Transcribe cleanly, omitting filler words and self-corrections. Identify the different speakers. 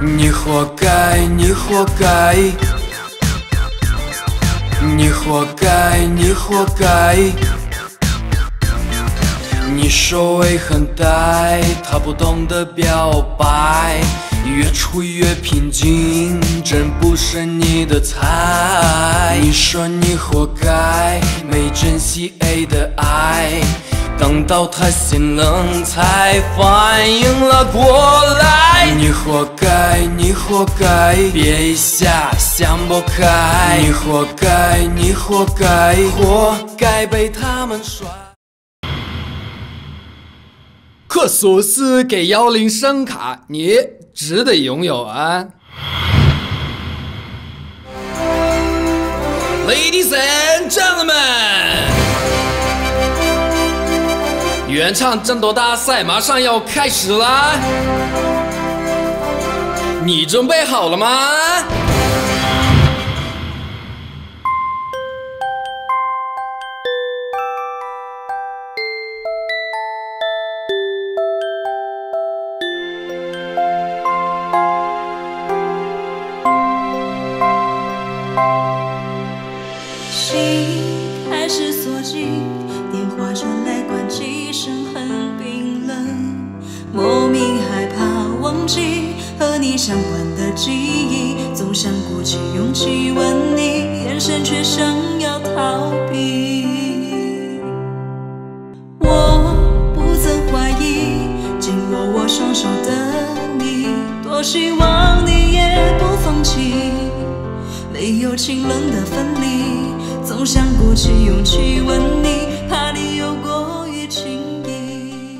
Speaker 1: 你活该，你活该，你活该，你活该。你手尾很呆，他不懂得表白，越处越平静，真不是你的菜。你说你活该，没珍惜 A 的爱，等到他心冷才反应了过来。你活该，你活该，别一下想不开。你活该，你活该，活该被他们甩。克索斯给10声卡，你值得拥有啊 ！Ladies and gentlemen， 原唱争夺大赛马上要开始啦，你准备好了吗？
Speaker 2: 心开始锁紧，电话传来关机声很冰冷，莫名害怕忘记和你相关的记忆，总想鼓起勇气问你，眼神却想要逃避。我不曾怀疑紧握我双手的你，多希望你也不放弃，没有清冷的分离，总想鼓起勇气问你，怕你有过于轻易。